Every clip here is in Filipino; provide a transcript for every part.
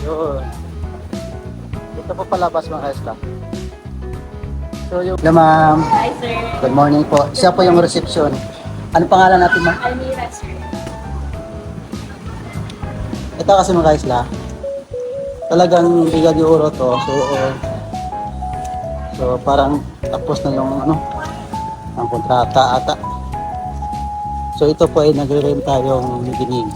Yun. Ito po palabas mga kaisla. So yung... Hello ma'am. Hi, sir. Good morning po. Siya po yung reception. Ano pangalan natin ma'am? Almira, sir. Ito kasi mga kaisla. Talagang biga de oro to. So parang tapos na yung ano, ang kontrata ata. So ito po ay nagre-renta yung ginig.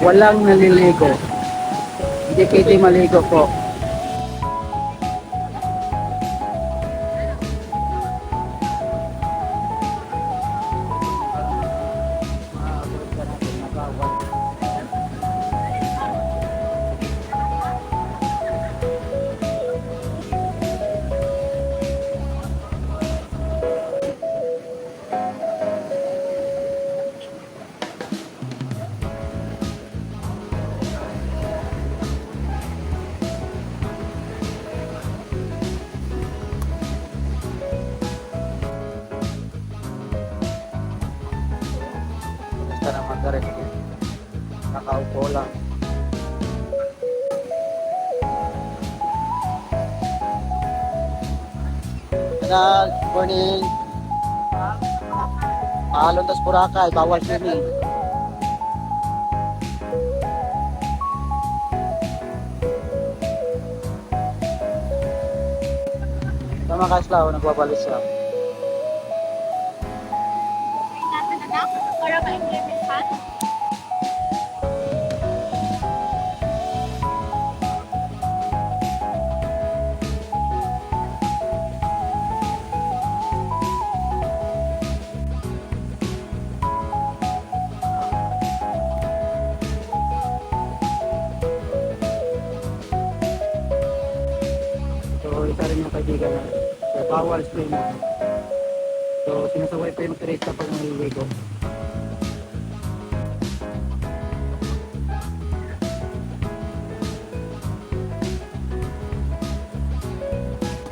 Walang naliligo. Hindi pwede maligo po. Basta na magarit. Nakaupo lang. Good morning. Paalon tas Boracay, bawal swimming. Tama ka Slaw, nagwabalis siya. Para ma-implementan. So, isa rin yung kaibigan na bawal swimming. So, sinasaway pa yung turista pag naliligo.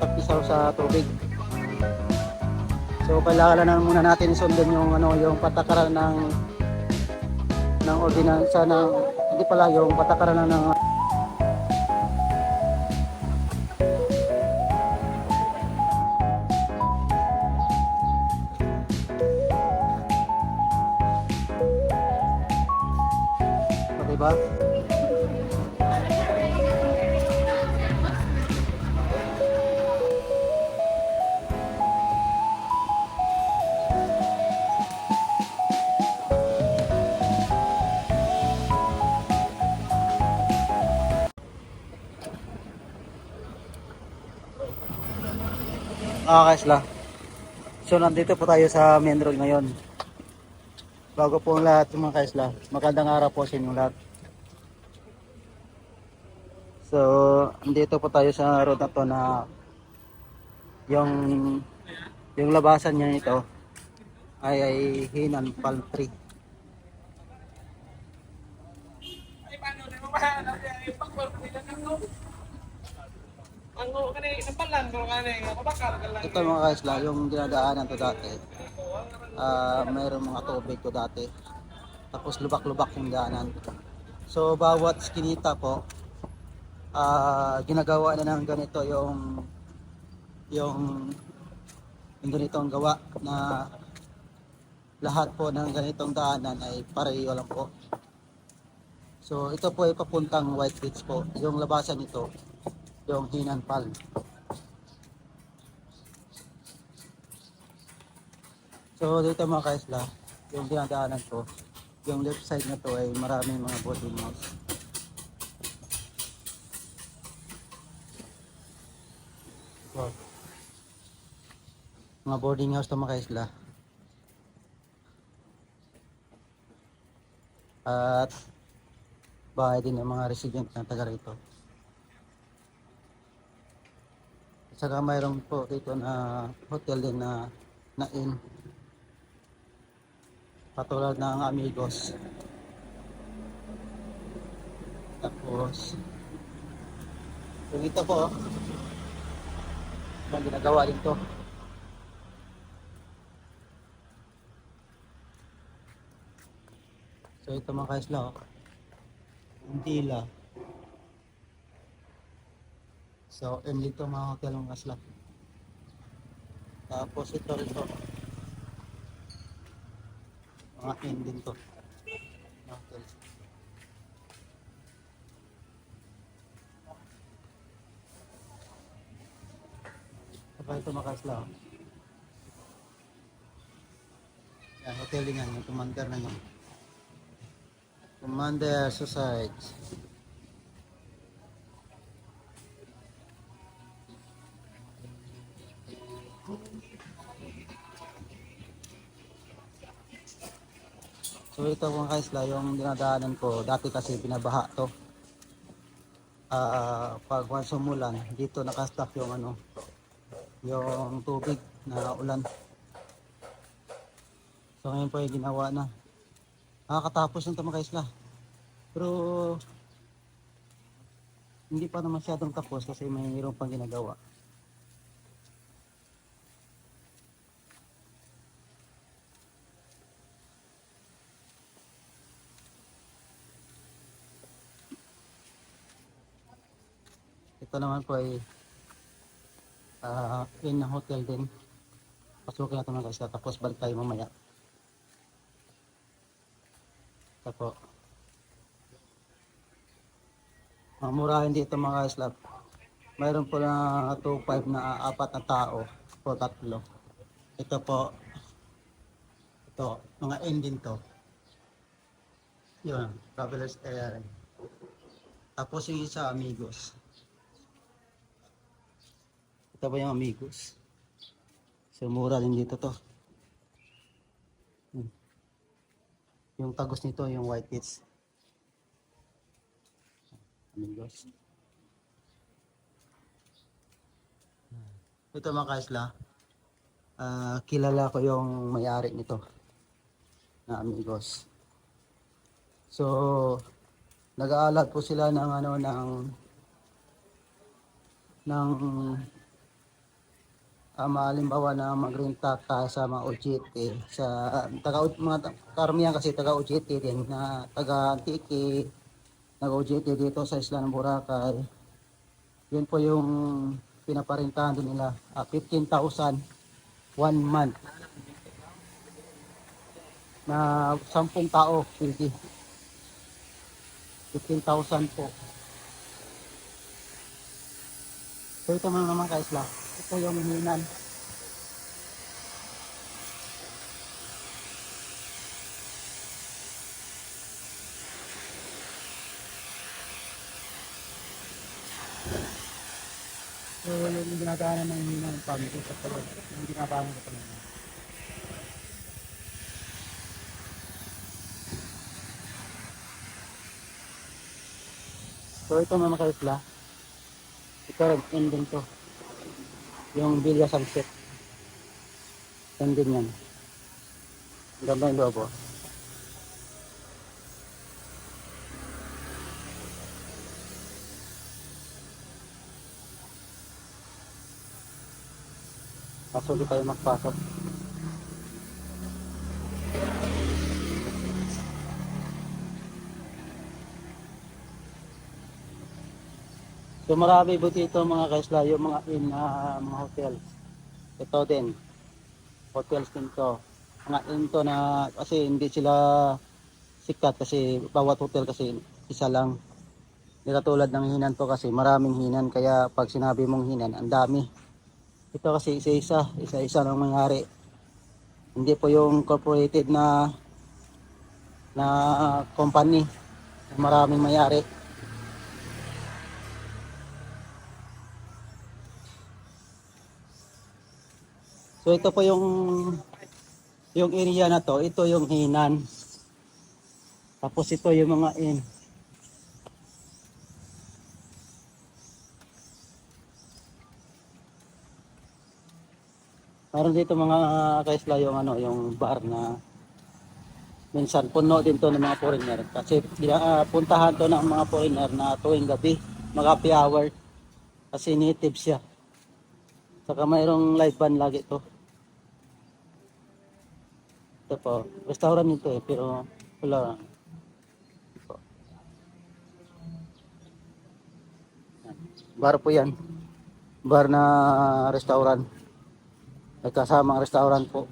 Pagpisaw sa tubig. So, kailangan na muna natin sundin yung ano, yung patakaran ng ordinansa ng hindi pala yung patakaran ng okay ba? Okay sila. So nandito po tayo sa main road ngayon. Bago po ang lahat yung mga kaisla, magandang araw po sa inyong lahat. So nandito po tayo sa road na to na yung labasan niya ito ay Hinan Palm Tree. Ito mga kaisla, yung dinadaanan to dati. Mayroong mga tubig to dati. Tapos lubak-lubak yung daanan. So bawat skinita po, ginagawa na ng ganito yung ganitong gawa na lahat po ng ganitong daanan ay pareho lang po. So ito po ay papuntang White Beach po. Yung labasan nito, yung Hinan Palm. So dito mga kaisla, yung dinadaanan ko, yung left side na to ay maraming mga boarding house. So, mga boarding house to mga kaisla. At bahay din ng mga resident na taga rito. At saka mayroon po dito na hotel din na inn. Patulad ng Amigos. Tapos Yung ito po, ang ginagawa dito. So ito mga kaisla, oh. Yung tila. So, and dito mga hotel mga kaisla. Tapos ito rito. Mga end din to. Mga hotel. Saka ito mga kaisla, oh. Yan, hotel din yan. Yung commander na yun. Commander Society. So ito mga kaisla, yung dinadaanan ko, dati kasi binabaha to. Pag once umulan, dito nakastock yung ano, yung tubig na ulan. So ngayon po ay ginawa na. Nakakatapos ng ito mga kaisla. Pero hindi pa na masyadong tapos kasi mayroon pang ginagawa. Ito naman po ay in hotel din. Pasukin natin mga kaisla, tapos balik tayo mamaya. Ito po. Murahin dito mga kaisla. Mayroon po na 2.5 na apat na tao po, tatlo. Ito po, ito, mga engine to. Yun, Travelers Air. Tapos yung isa, Amigos. Ito po yung Amigos. So, mura din dito to. Yung tagos nito, yung White Beach. Amigos. Ito mga kaisla, kilala ko yung may-ari nito na Amigos. So, nag-aalat po sila ng ano ng malimbawa na magrenta ka sa mga OJT sa mga karamihan kasi taga OJT din na taga Antique, nag OJT dito sa isla ng Boracay. Yun po yung pinaparentahan din nila, 15,000 1 month na 10 tao pwede. 15,000 po. So ito mga naman kaisla, ito yung hinan. So yung ginagana ng hinan pamito sa tulad, yung ginagawa ko pa naman. So ito mga kaisla, ito rin ending to, yung Villa Sunset. Ending yan. Ang ganda yung loob, oh. Kaso di tayo magpasok. So marami buti ito mga kaisla, yung mga mga hotels. Ito din, hotels din to. Mga inn to na kasi hindi sila sikat kasi bawat hotel kasi isa lang. Hindi katulad ng hinan to kasi maraming hinan kaya pag sinabi mong hinan, ang dami. Ito kasi isa-isa lang mangyari. Hindi po yung corporated na company, maraming mayari. So ito po yung area na to, ito yung hinan. Tapos ito yung mga inn. Meron dito mga kaisla yung ano, yung bar na minsan puno din to ng mga foreigner kasi puntahan to ng mga foreigner na tuwing gabi, mga happy hour. Kasi native siya. Saka mayroong live band lagi to. Ito po, restaurant nito eh, pero wala. Ito. Bar po yan. Bar na restaurant. May kasamang restaurant po.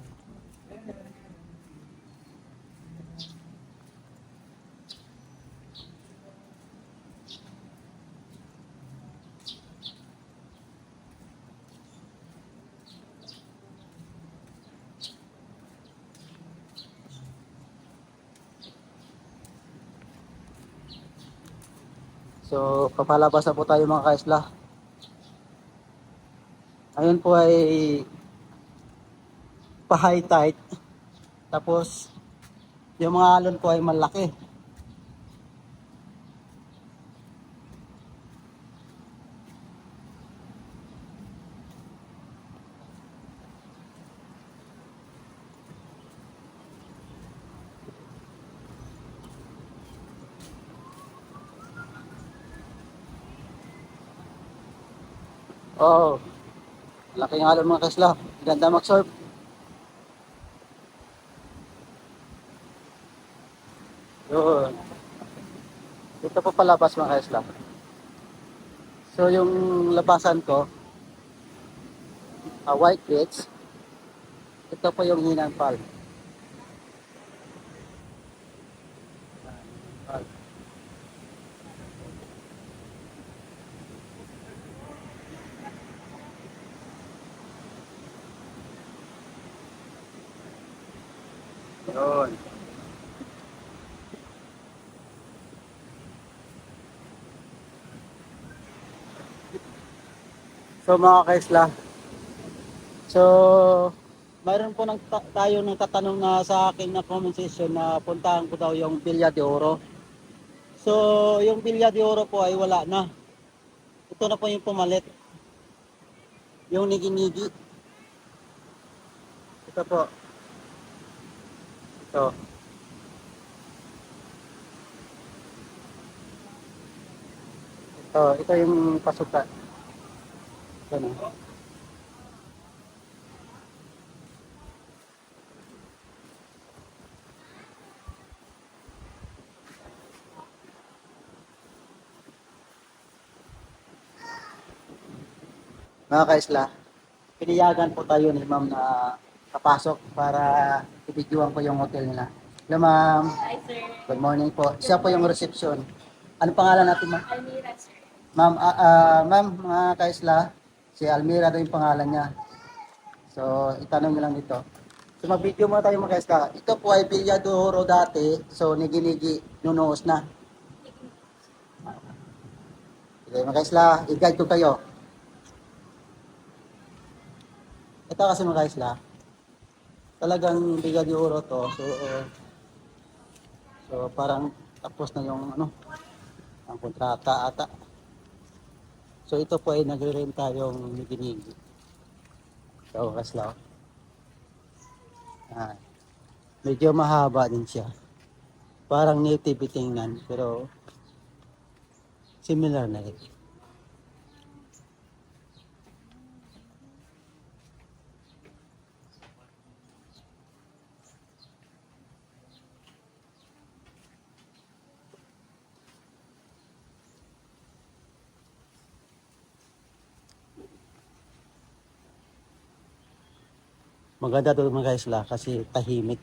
So, papalabas na po tayo mga kaisla. Ayun po ay pa-high tide. Tapos, yung mga alon po ay malaki. Oh, laking alon mga kaisla. Ganda mag-surf. Yun. Ito po palabas mga kaisla. So, yung labasan ko, white beach. Ito po yung Hinanpal. Yun. So mga kaisla, so mayroon po tayo nang tatanong na sa akin na comment section na puntahan ko daw yung Villa de Oro. So yung Villa de Oro po ay wala na. Ito na po yung pumalit. Yung nigi-nigi. Ito po. Ito. Ito yung pasukan. Ito na. Mga kaisla, piniyagan po tayo ni ma'am na kapasok para ibigyan ko yung hotel nila. Hello ma'am. Hi, sir. Good morning po. Siya po yung reception. Ano pangalan natin ma'am? Almira, sir. Ma'am, ma'am, mga kaisla, si Almira daw yung pangalan niya. So, itanong nyo lang dito. So, mag-video muna tayo mga kaisla. Ito po ay Villa de Oro dati. So, nigi-nigi, nunuos na. Okay, mga kaisla, i-guide ko kayo. Ito kasi mga kaisla, talagang Villa de Oro to. So parang tapos na yung ano, ang kontrata ata. So ito po ay nagre-renta yung nigi-nigi. So, kaisla. Ah, medyo mahaba din siya. Parang native tingnan, pero similar na rin. Maganda to mga kaisla kasi tahimik.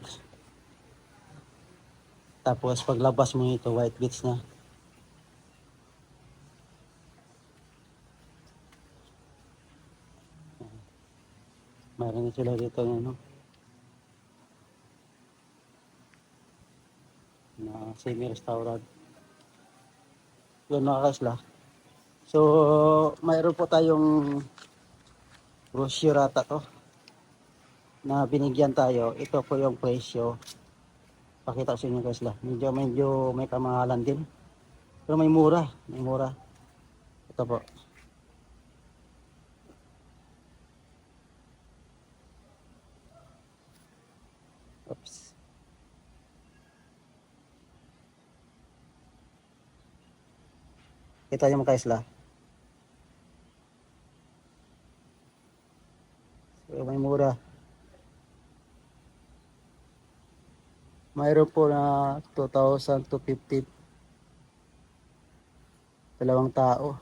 Tapos paglabas mo ito, white beach na. Mayroon sila dito ng ano, na semi-restaurant. Yun mga kaisla. So, mayroon po tayong brochure ata to na binigyan tayo. Ito po yung presyo. Pakita ko sa inyo guys lah. Medyo may kamahalan din. Pero may mura. May mura. Ito po. Oops. Kita yung mga kaisla. mayroon po na 2,250 dalawang tao.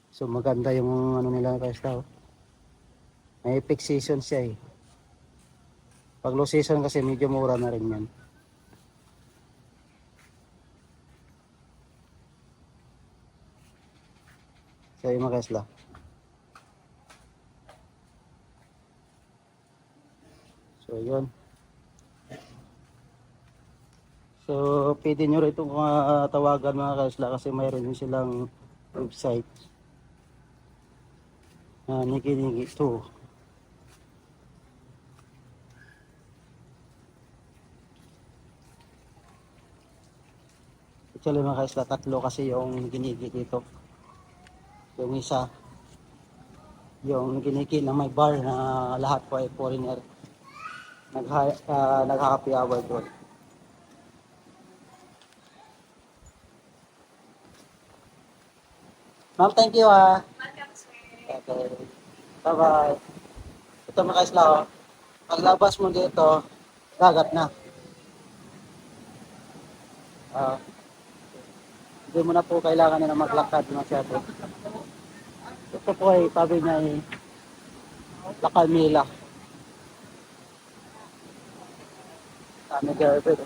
So maganda yung ano nila guys tao. May peak season siya eh. Pag low season kasi medyo mura na rin yan. So yung mga isla. So yun. So pwede nyo rin itong tawagan mga kaisla kasi mayroon din silang website. Niki-niki 2. Actually mga kaisla, tatlo kasi yung ginigi dito. Yung isa, yung ginigi na may bar na lahat po ay foreigner. Nag-happy hour doon. Ma'am, thank you ah. Okay. Bye-bye. Ito mga kaisla oh. Paglabas mo dito, dagat na. Ah, hindi mo na po kailangan na maglakad masyado. Ito po ay sabi niya ay Lakalmila. Kami garber.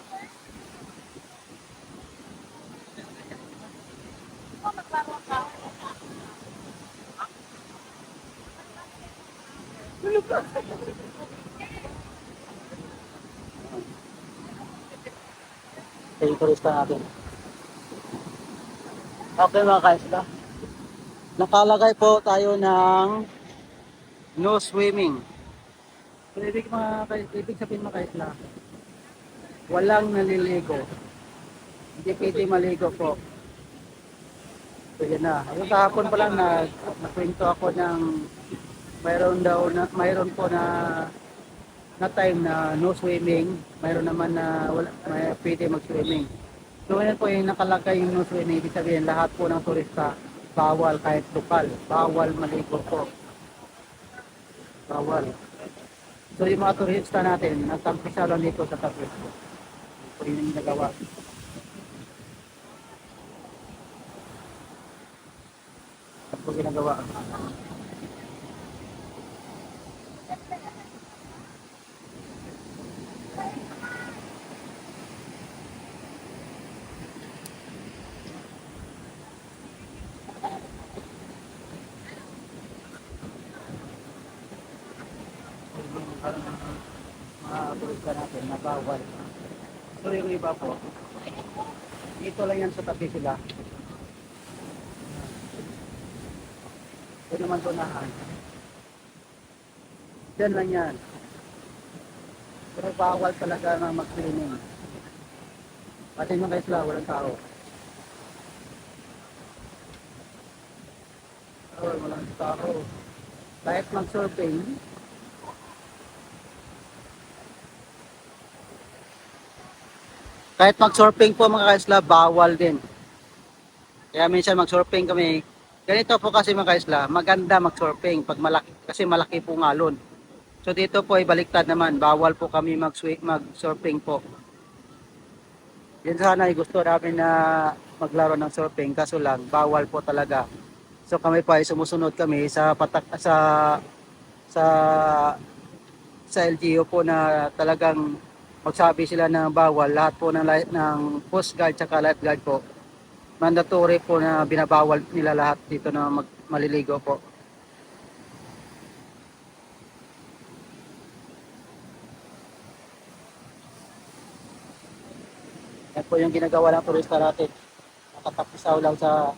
Ito yung turista natin. Okay mga kaisla. Nakalagay po tayo ng no swimming. So, ibig sabihin mga kaisla, walang naliligo. Hindi pwede maligo po. So yun na. Yung kahapon pa lang nakwento ako ng mayroon po na time na no swimming, mayroon naman na pwede mag-swimming. So ngayon po yung nakalagay yung no swimming, ibig sabihin lahat po ng turista bawal kahit lokal, bawal maligo po. Bawal. So yung mga turista natin, nagtampisa lang dito sa tabi. So yun yung nagawa. Ano po ginagawa? Mga turista natin na bawal. So yung iba po, dito lang yan sa tabi sila. Ito naman tunahan. Diyan lang yan. Pero bawal talaga na mag-swimming. Pati mga isla, walang tao. Walang tao. Kahit mag-surfing, po mga kaisla, bawal din. Kaya minsan mag-surfing kami. Ganito po kasi mga kaisla, maganda mag-surfing pag malaki, kasi malaki po ngalon. So dito po ay baliktad naman, bawal po kami mag-surfing po. Yan sana ay gusto namin na maglaro ng surfing, kaso lang bawal po talaga. So kami pa ay sumusunod kami sa sa LGU po na talagang magsabi sila na bawal. Lahat po ng Coast Guard at lifeguard po, mandatory po na binabawal nila lahat dito na maliligo po. Yan po yung ginagawa ng turista natin. Nakatapisaw lang sa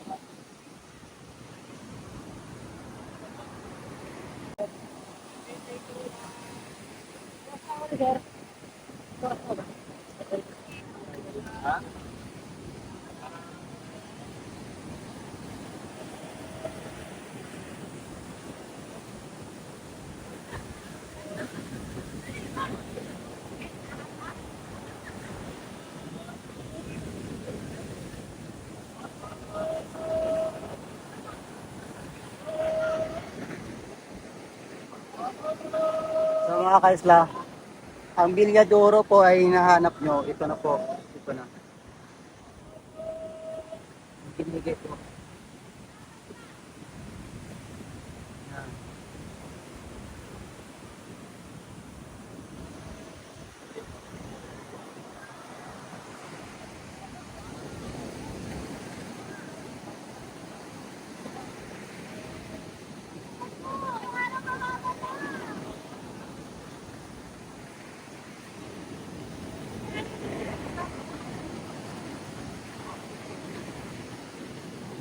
mga kaisla, ang Bilyadoro po ay hinahanap nyo, ito na po. Ito na. Binigay po. Yan.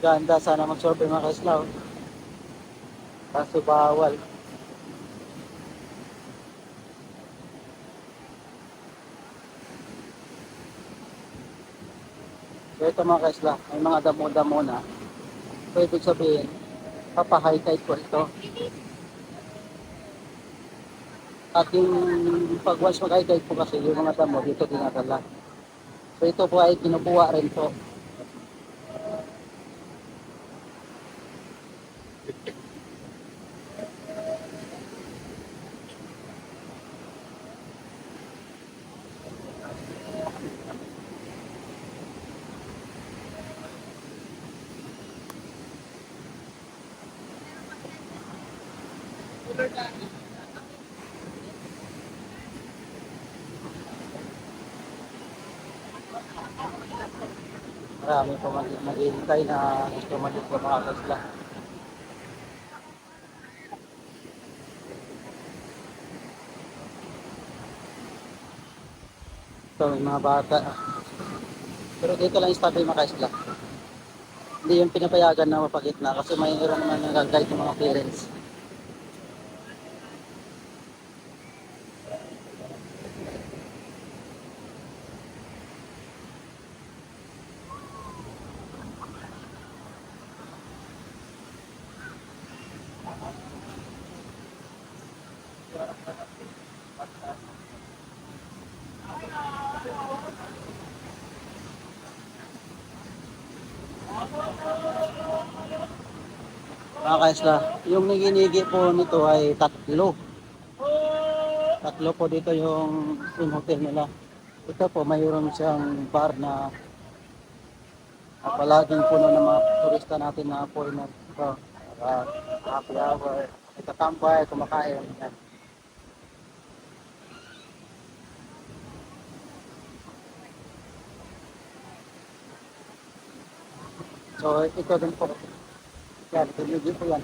Ganda sana mag-survey mga kaislaw. Kaso bawal. So ito mga kaisla, may mga damo-damo na. So ibig sabihin, papa-high tide po ito. At yung pag once mag-high tide po kasi, yung mga damo dito dinadala. So ito po ay kinukuha rin po. Marami po maghihintay na gusto mag-ito mga kaisla. Ito may mga bata. Pero dito lang yung tabi mga kaisla. Hindi yung pinapayagan na mapagitna kasi mayroon naman nag-guide ng mga parents. Mga kaisla, yung naginigi po nito ay tatlo. Tatlo po dito yung hotel nila. Ito po mayroon siyang bar na palaging puno ng mga turista natin na foreigner. Ito, happy hour, itatambay, kumakain. Yan. So ito din po. Yan, pinili po yan.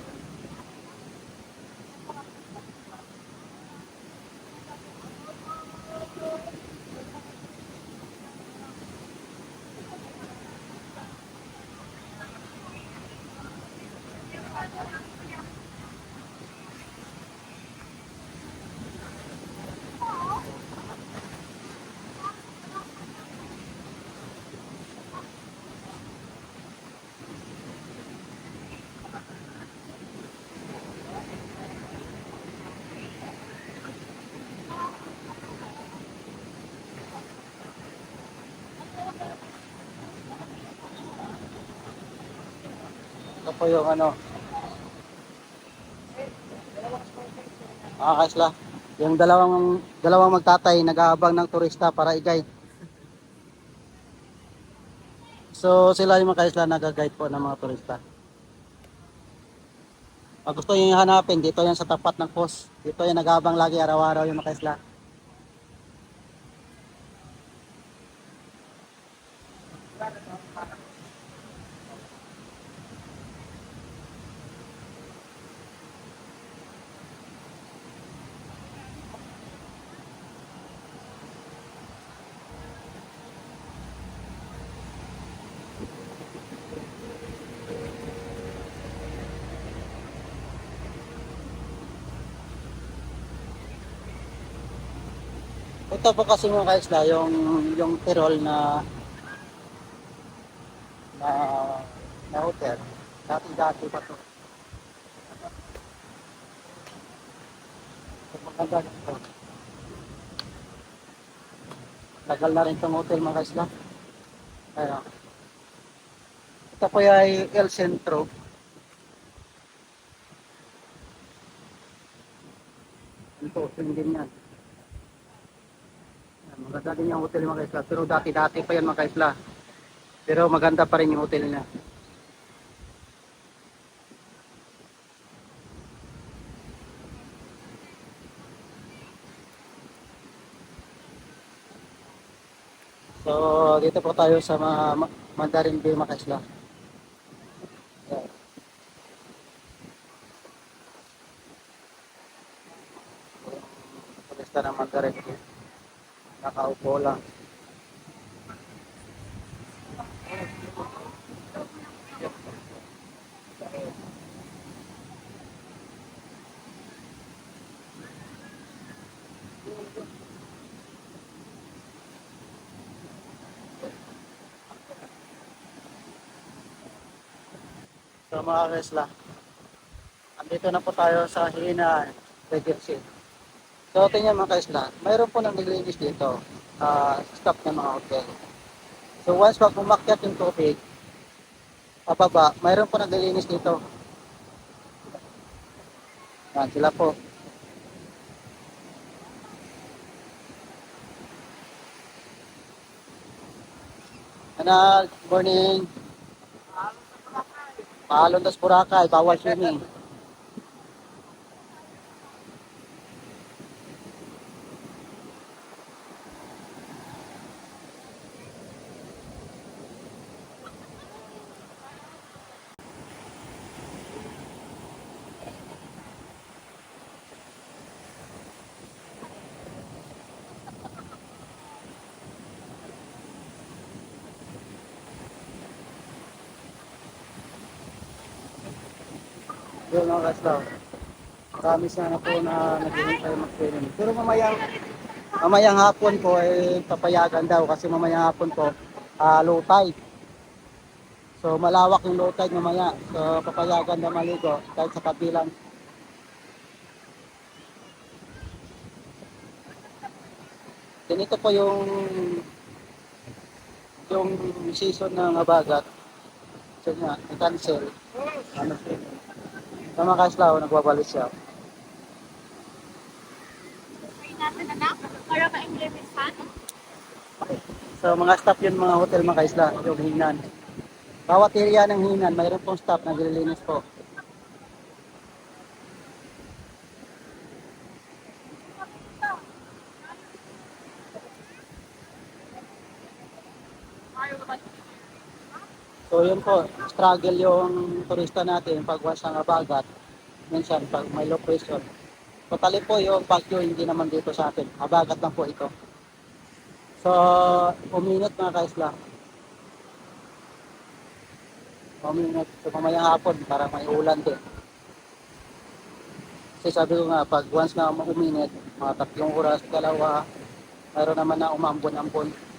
Ito po yung ano, mga kaisla. Yung dalawang magtatay nag-aabang ng turista para i-guide. So sila yung mga kaisla nag-guide po ng mga turista. Pag gusto nyo yung hanapin, dito yan sa tapat ng post. Dito yan nag-aabang lagi araw-araw yung mga kaisla. Ito po kasi mga kaisla, yung Tirol na, na hotel. Dati-dati pa to. So, maganda ito. Tagal na rin itong hotel mga kaisla. Kaya, ito po ay El Centro. Ito, din yan. Maganda din yung hotel mga kaisla. Pero dati-dati pa yan mga kaisla. Pero maganda pa rin yung hotel niya. So, dito po tayo sa Mandarin Bay mga kaisla. Ayan. Turista ng Mandarin Bay. Nakaupo lang. So mga kaisla, andito na po tayo sa Hina Regency. So tingnan mga kaisla, mayroon po nang naglilinis dito. Staff ng mga hotel. So once pag umakyat yung tubig, pababa, mayroon po naglilinis dito. Yan, sila po. Good morning. Paalon tas Boracay, bawal swimming. Yun mga kaisla. Marami sana po na naghihintay mag-swimming. Pero mamayang hapon po ay papayagan daw kasi mamayang hapon po low tide. So malawak yung low tide mamaya. So papayagan na maligo kahit sa kabilang. Ganito po yung season ng abagat. So nga, i-cancel. Ano po? Sa mga kaislaw, nagbabalik siya. Para ma-implementan. So mga staff yun mga hotel mga kaisla, yung Hinan. Bawat area ng Hinan, mayroon pong staff na nililinis po. So yun po, struggle yung turista natin pag once ng abagat. Minsan pag may low pressure. Totally po yung bagyo hindi naman dito sa atin. Abagat lang po ito. So uminit mga kaisla. Uminit. So mamayang hapon parang may ulan din. Kasi sabi ko nga, pag once na uminit, mga 3 oras, dalawa, mayroon naman na umambon-ambon.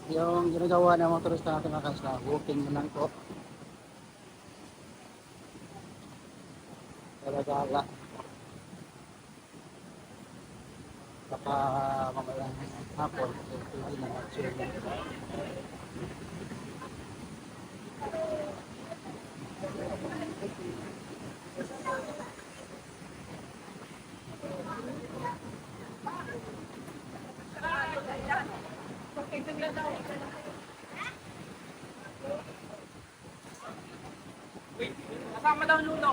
Yung ginagawa ng mga turista natin mga kaisla, walking na lang po. Talaga, baka mamayang hapon, pwede na mag-swimming. Kasama daw luno.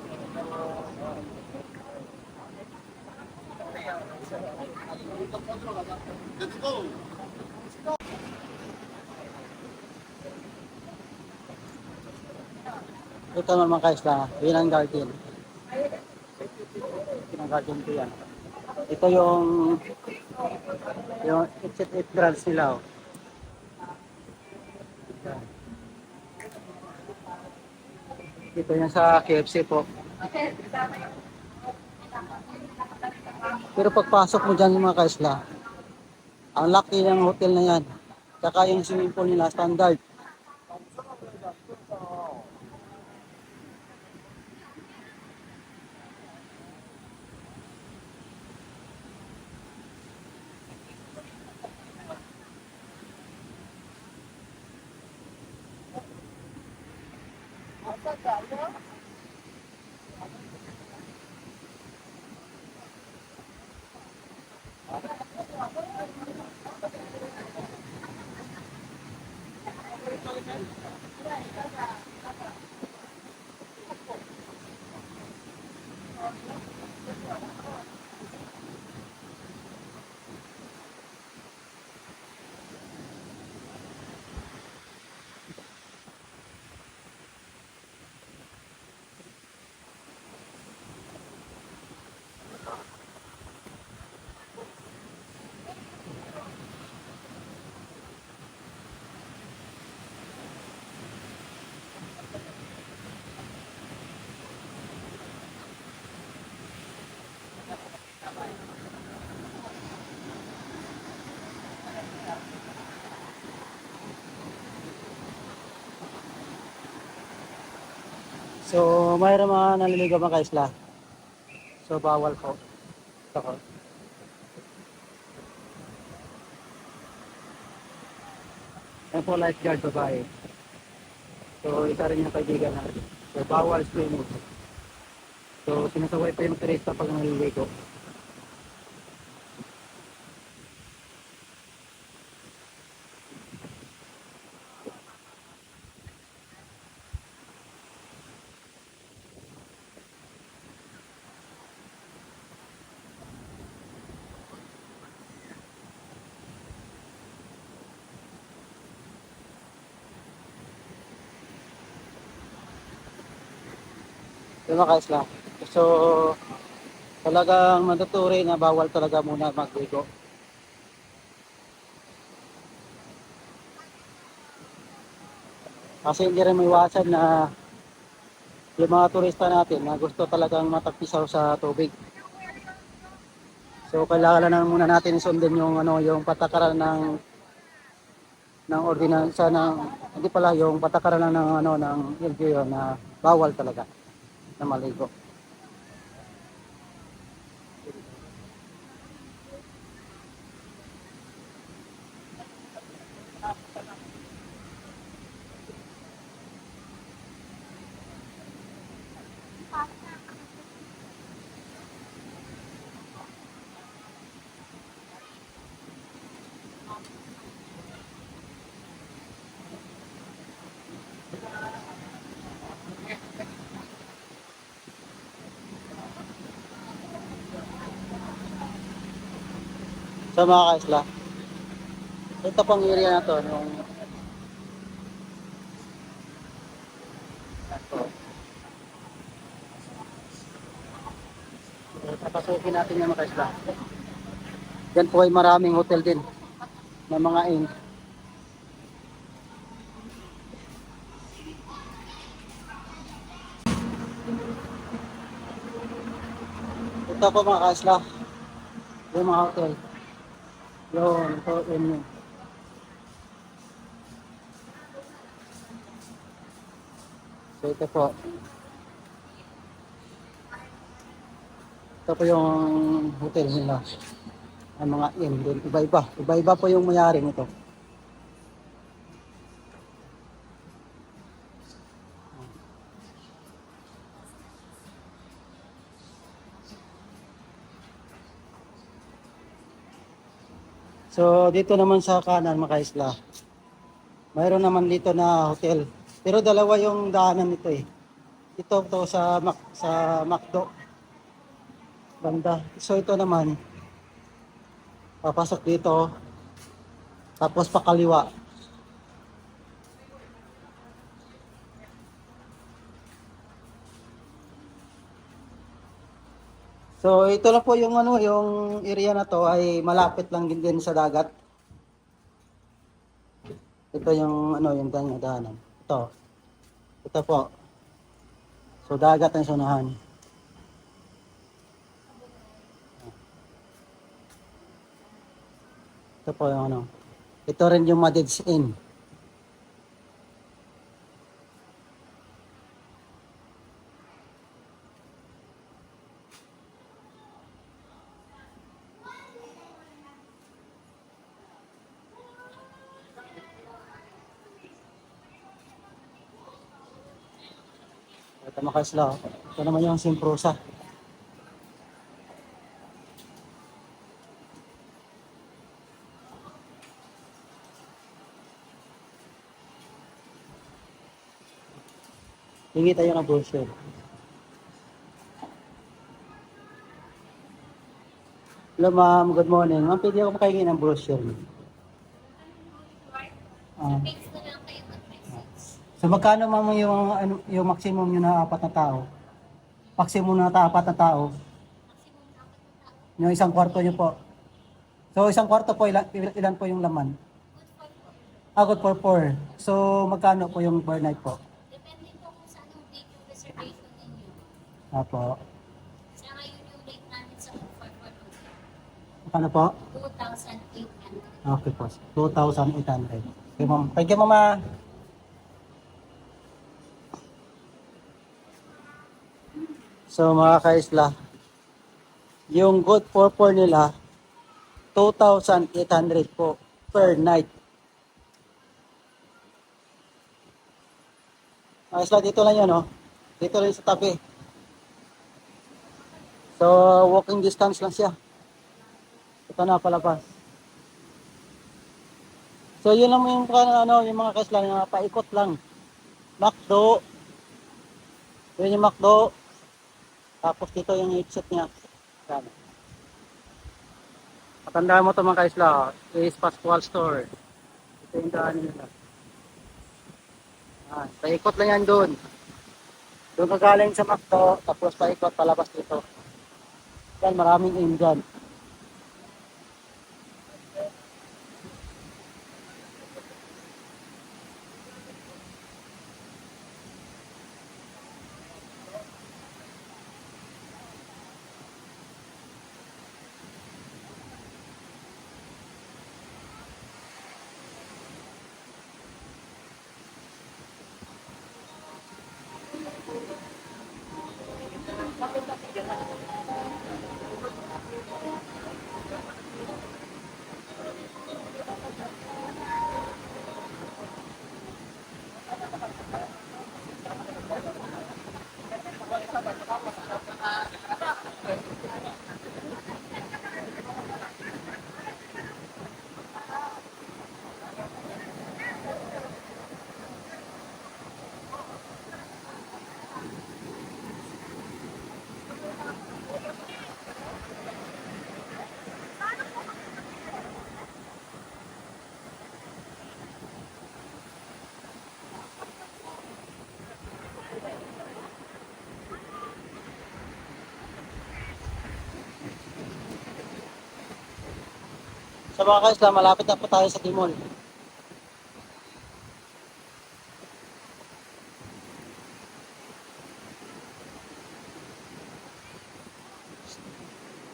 Ito naman mga kaisla, yun ang garden. Yun ang garden ko yan. Ito yung exit 8 branch nila. Oh. Yan. Dito yan sa KFC po. Pero pagpasok mo dyan mga kaisla, ang laki ng hotel na yan. Tsaka yung swimming pool nila, standard. So, mayroon mga naliligaw mga kaisla. So, bawal po. Ito ko. Yan po lifeguard babae. So, isa rin yung kaibigan natin. So, bawal swimming. So, sinasaway pa yung turista pag naliligo. Yung mga kaisla. So, talagang mandatory na bawal talaga muna magligo. Kasi hindi rin maiwasan na yung mga turista natin na gusto talagang matagpisaw sa tubig. So, kailangan na muna natin sundin yung yung patakaran ng ordinansa ng hindi pala yung patakaran ng ng LGU na bawal talaga na maligo. So mga kaisla, ito pang area na to, yung papasukin natin yung mga kaisla. Yan po ay maraming hotel din na mga inn. Ito po mga kaisla, yung mga hotel. Yun, ito yun yun. So ito po. Ito po yung hotel nila. Ang mga inn din. Iba-iba. Iba-iba po yung mayari nito. So dito naman sa kanan mga isla. Mayroon naman dito na hotel. Pero dalawa yung daanan nito eh. Ito to sa Macdo banda. So ito naman papasok dito tapos pakaliwa. So ito lang po yung ano, yung area na to ay malapit lang din sa dagat. Ito yung ano, yung daanan. Ito. Ito po. So dagat ang sunahan. Ito po yung ano. Ito rin yung Madid's Inn. Ito mga kaisla. Ito naman yung Simprusa. Hingi tayo ng brochure. Hello ma'am, good morning. Ma'am, pwede ako makahingi ng brochure. Ah, so magkano ma'am yung, ano, yung maximum nyo na apat na tao? Maximum na apat na tao? Yung isang kwarto nyo po. So isang kwarto po, ilan po yung laman? Good for four. So magkano po yung per night po? Depende po kung saan yung date yung reservation ninyo. Apo. Sa ngayon yung rate namin sa Comfort Magkano po? 2,800. Okay po. 2,800. Okay ma'am. Thank you mama. So mga kaisla, yung good for four nila, 2,800 po per night. Mga isla, dito lang yun, no? Dito lang sa tabi. So, walking distance lang siya. Ito na palabas. So, yun lang yung, ano, yung mga kaisla, yung paikot lang. Macdo. Yun yung Macdo. Tapos dito yung exit niya. Yan. Patandaan mo ito mga kaisla, is Pascual Store. Ito yung daan nila. Paikot lang yan doon. Doon ka galing sa Macdo, tapos paikot palabas dito. Yan, maraming inn dyan. Sa mga kaisla, malapit na po tayo sa Timon.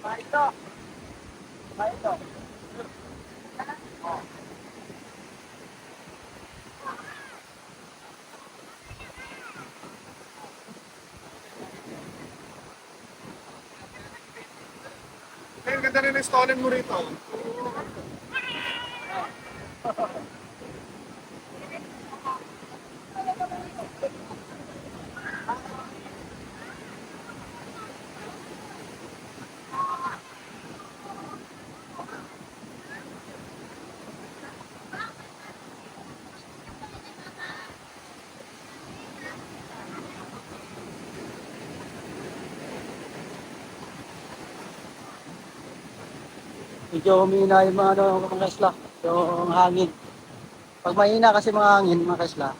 Ito. Ito. ganda rin ang stolen mo rito. Medyo humina yung mga, ano, mga kaisla, yung hangin. Pag mahina kasi mga hangin, mga kaisla,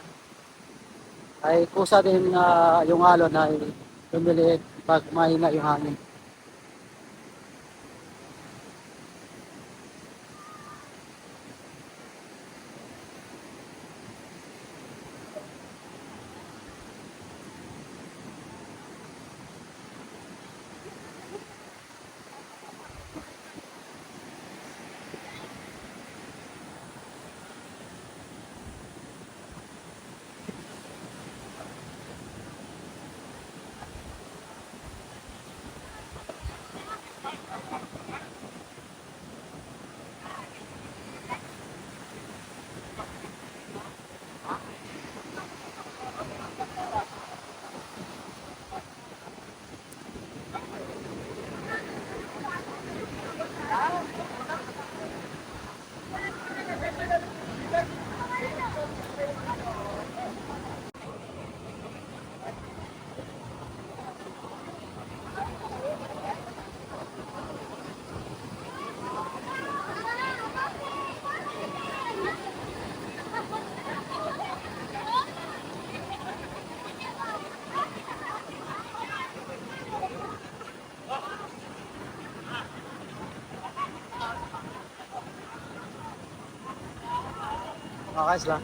ay kusa din na yung alon ay lumiliit pag mahina yung hangin. Mga kaisla,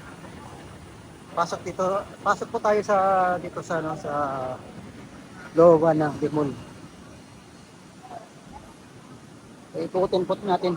pasok po tayo sa dito sa ano sa looban ng Bimol. Ikutin po natin.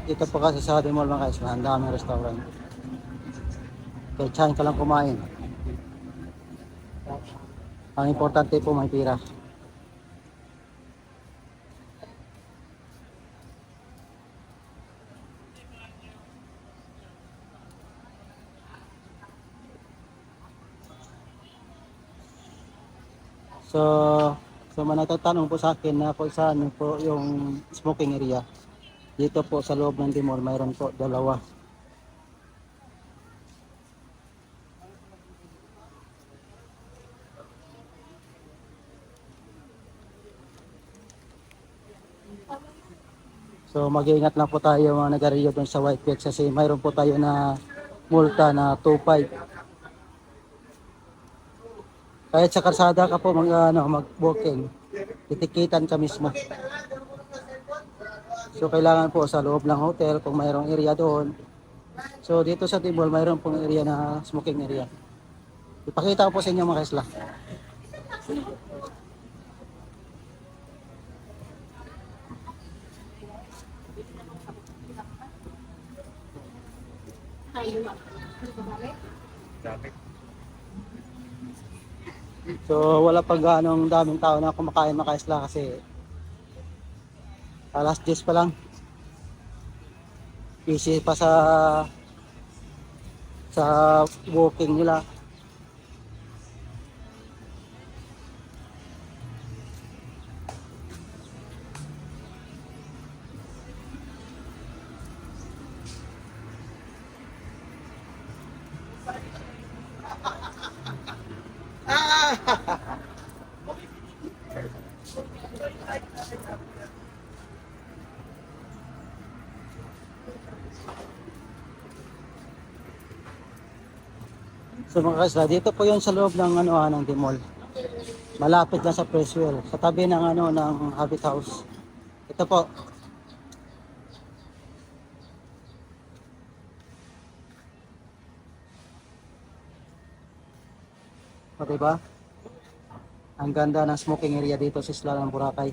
Dito po kasi sa Bimol mga kaisla, ang daming restaurant. Kaya tsahin ka lang kumain. Ang importante po may pira. So, may nagtatanong po sa akin na po saan po yung smoking area. Dito po sa loob ng Bimol, mayroon po dalawa. So mag-iingat lang po tayo mga nag-area doon sa White Peaks kasi mayroon po tayo na multa na 2.5. Kahit sa kalsada ka po mag-walking, titikitan ka mismo. So kailangan po sa loob ng hotel kung mayroong area doon. So dito sa Tibol mayroon pong area na smoking area. Ipakita ko po sa inyo mga kaisla. So wala pang ganong daming tao na kumakain mga kaisla kasi alas 10 pa lang. Busy pa sa walking nila. So mga kaisla, dito po yun sa loob ng ng Dimol. Malapit lang sa Preswell, sa tabi ng ng Habit House. Ito po. O diba? Ang ganda ng smoking area dito sa Isla ng Boracay.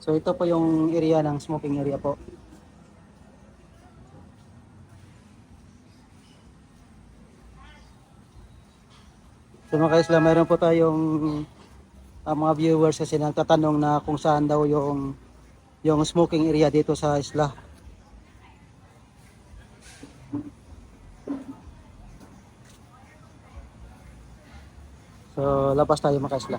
So ito po yung area ng smoking area po. So mga kaisla, mayroon po tayong mga viewers kasi nagtatanong na kung saan daw yung smoking area dito sa isla. So labas tayo mga kaisla.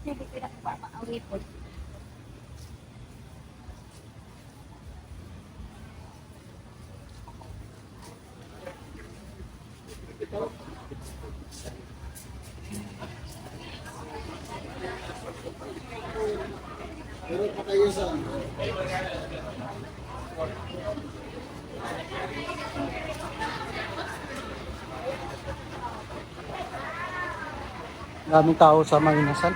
Hindi ko na papaawi po. Daming tao sa Manginasal.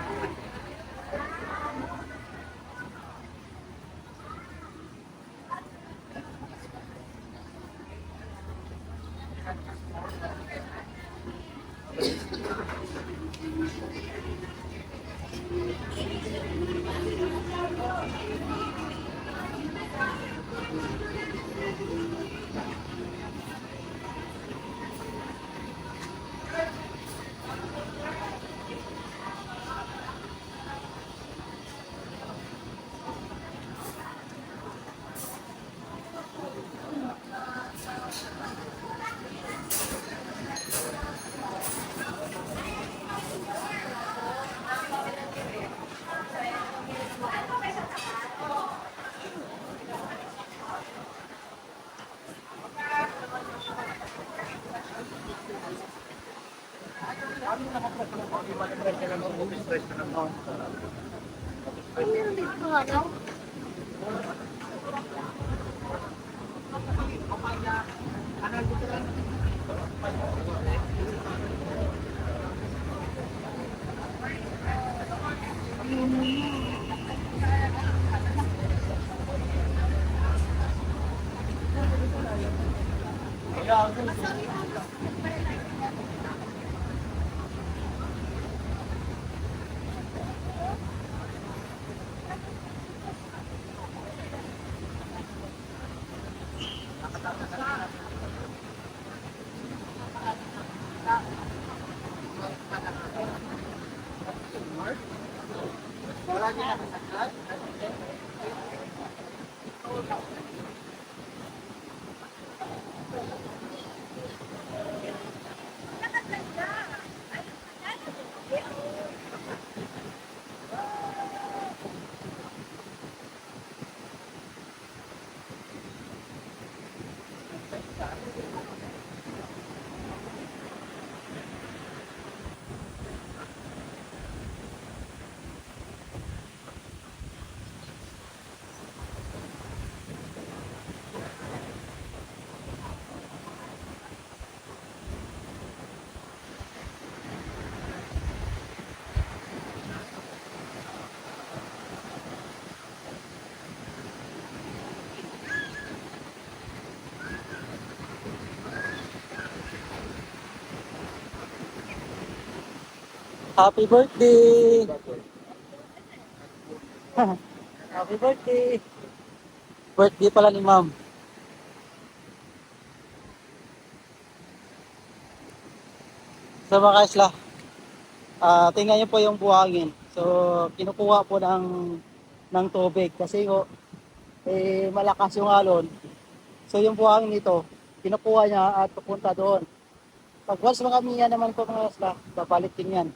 Happy birthday! Happy birthday! Birthday pala ni ma'am. So mga kaisla, tingnan niyo po yung buhangin. So kinukuha po ng tubig kasi malakas yung alon. So yung buhangin nito, kinukuha niya at pupunta doon. Pag once makamiya naman po mga kaisla, babalik din yan.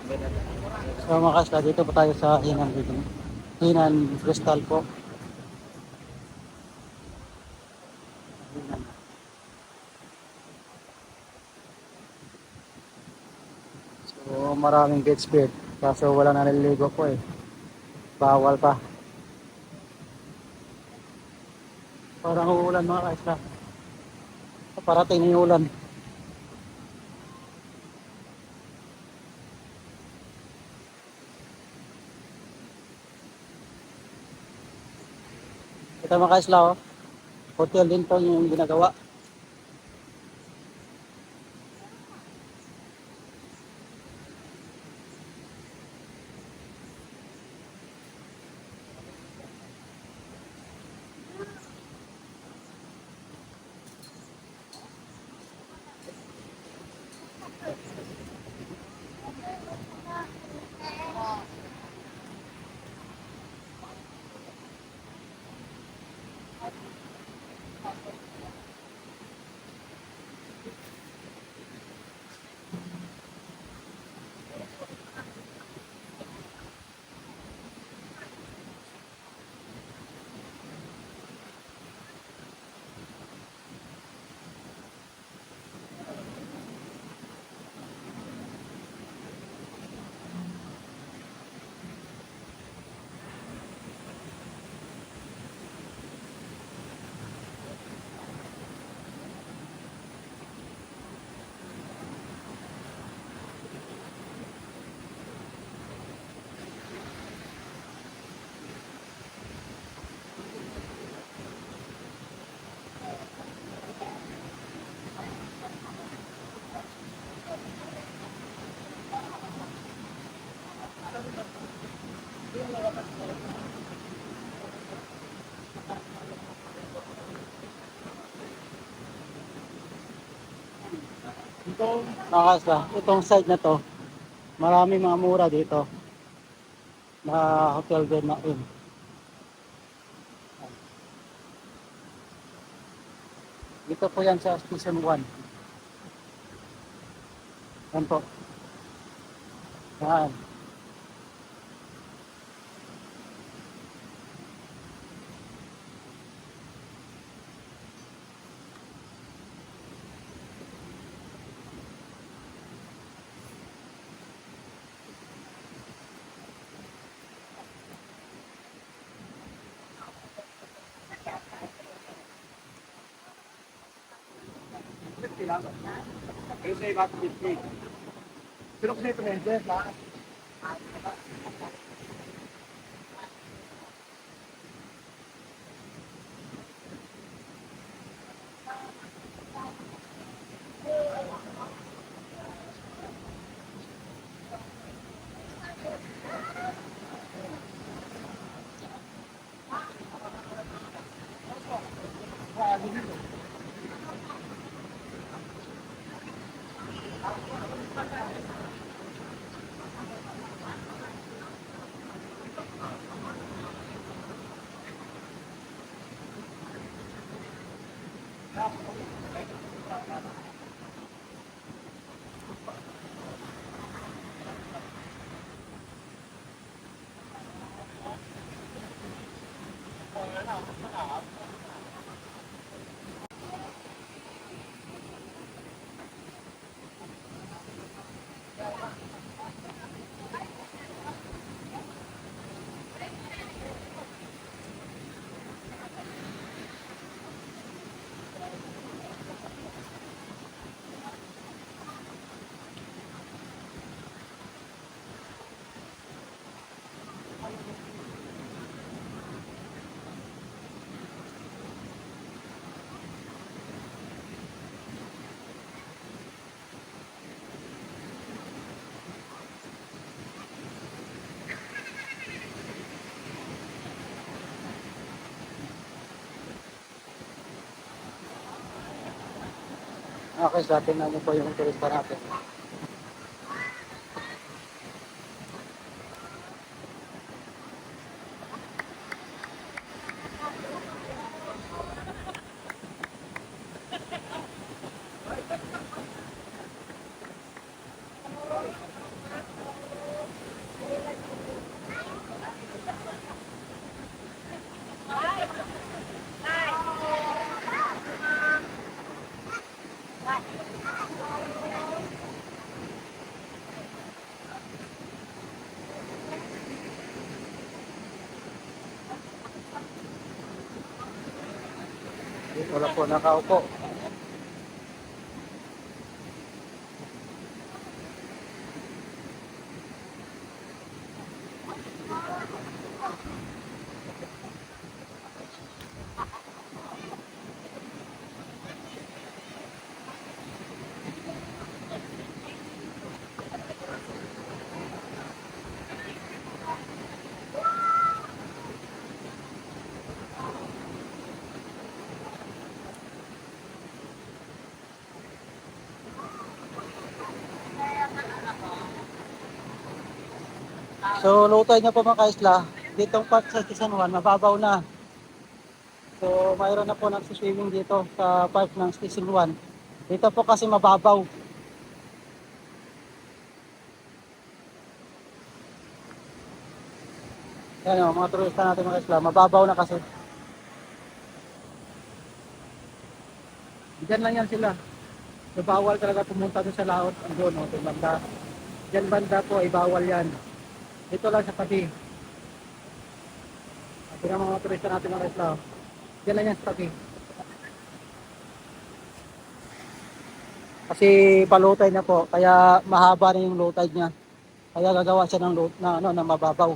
So mga kasla, dito po tayo sa Hinan Crystal po. Hinan. So maraming gate speed. Kaso wala naliligo po eh. Bawal pa. Parang uulan mga kasla. Parating na yung ulan. Ito mga kasla oh. Hotel din po yung ginagawa. Mga kasla, itong side na to, marami mga mura dito na hotel din na inn. Dito po yan sa Station 1. Yan po. Yan. Okay, sa atin na po yung turista natin. Wala po nakaupo. So, low tide na po mga kaisla. Ditong part sa San Juan, mababaw na. So, mayroon na po nagsiswimming dito sa park ng Station 1. Dito po kasi mababaw. Yan o, mga turista natin mga isla, mababaw na kasi. Diyan lang yan sila. So, bawal talaga pumunta doon sa laot. Doon o, doon banda. Diyan banda po ay bawal yan. Dito lang sa tabi. At yun ang mga turista natin mga isla. Diyan lang yan sa tabi. Kasi palutay na po, kaya mahaba na yung low tide niya. Kaya gagawa siya ng na mababaw.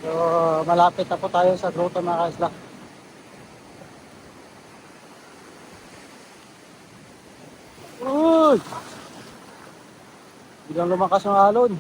So, malapit na po tayo sa grotto mga kaisla. Uy! Biglang lumakas yung alon.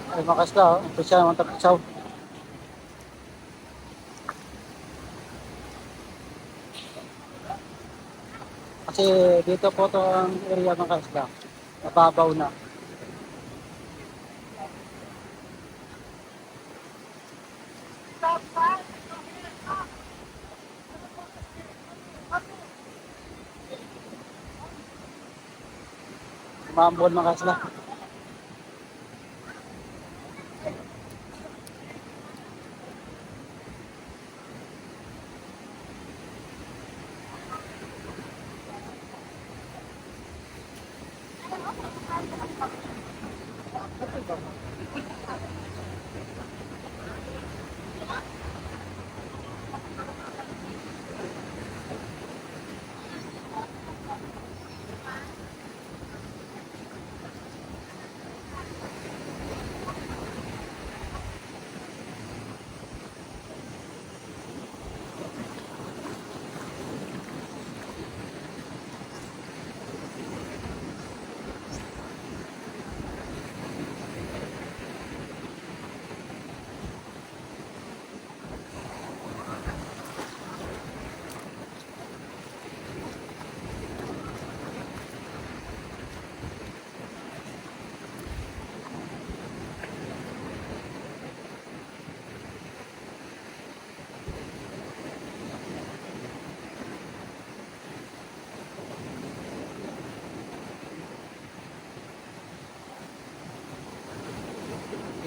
Ay, makas ka, oh. Ito siya, mga tapitsaw. Kasi dito po to ang area ng kasla. Nababaw na. Maambon mga kasla.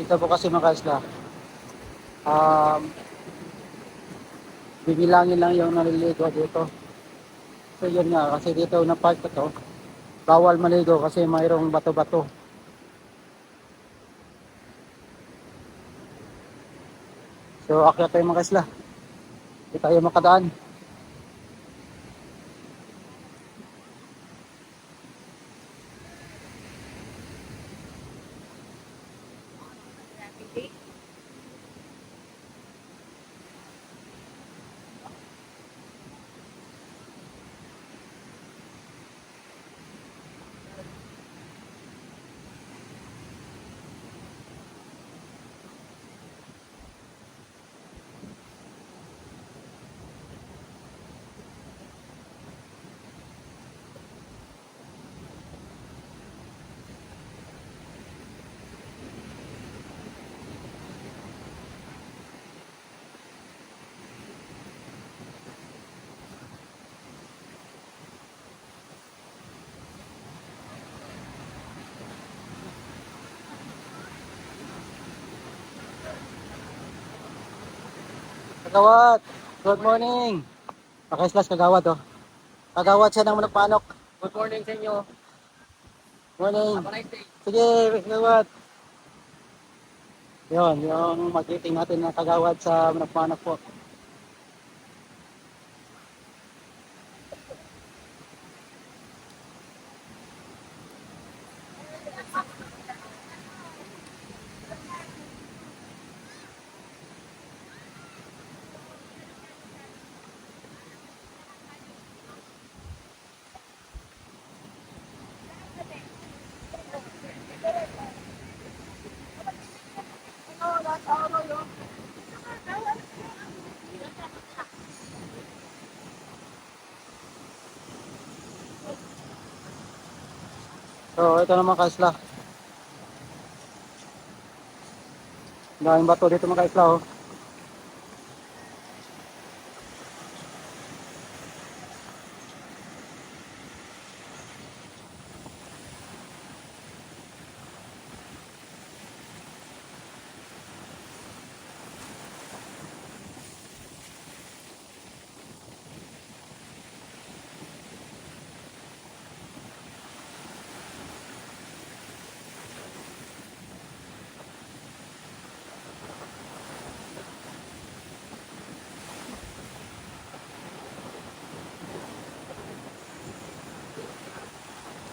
Dito po kasi mga kasla. Um, Bibilangin lang yung naliligo dito. So yun nga, kasi dito na park ko to. Bawal maligo kasi mayroong bato-bato. So akyat tayo mga kasla. Hindi tayo makadaan. Kagawad, good morning. Pakislas kagawad oh. Kagawad siya ng manok panok. Good morning sa inyo. Morning. Have a nice day. Sige, kagawad. Yun, yung mag-meeting natin na kagawad sa manok panok po. So, ito naman kaisla. Daming bato dito mga kaisla oh.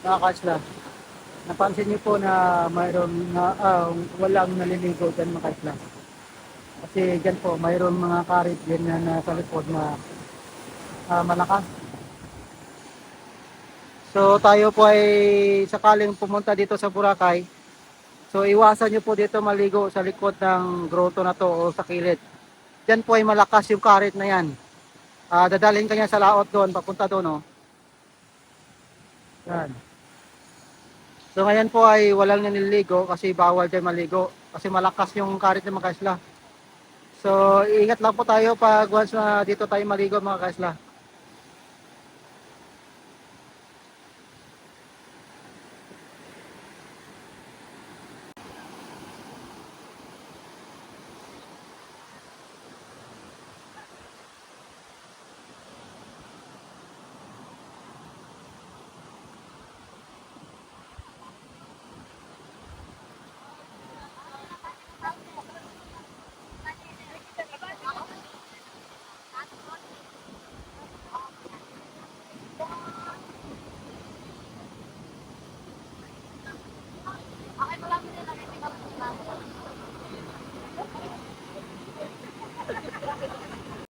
Mga kaisla. Napansin niyo po na mayroon na walang naliligo dyan mga kaisla. Kasi dyan po mayroon mga karit din na nasa likod na malakas. So tayo po ay sakaling pumunta dito sa Boracay, So iwasan nyo po dito maligo sa likod ng grotto na to o sa kilid. Diyan po ay malakas yung current na yan. Dadalhin kanya sa laot doon, papunta doon. Oh. Yan. So ngayon po ay walang nililigo kasi bawal dyan maligo. Kasi malakas yung current ng mga kaisla. So ingat lang po tayo pag once na dito tayo maligo mga kaisla.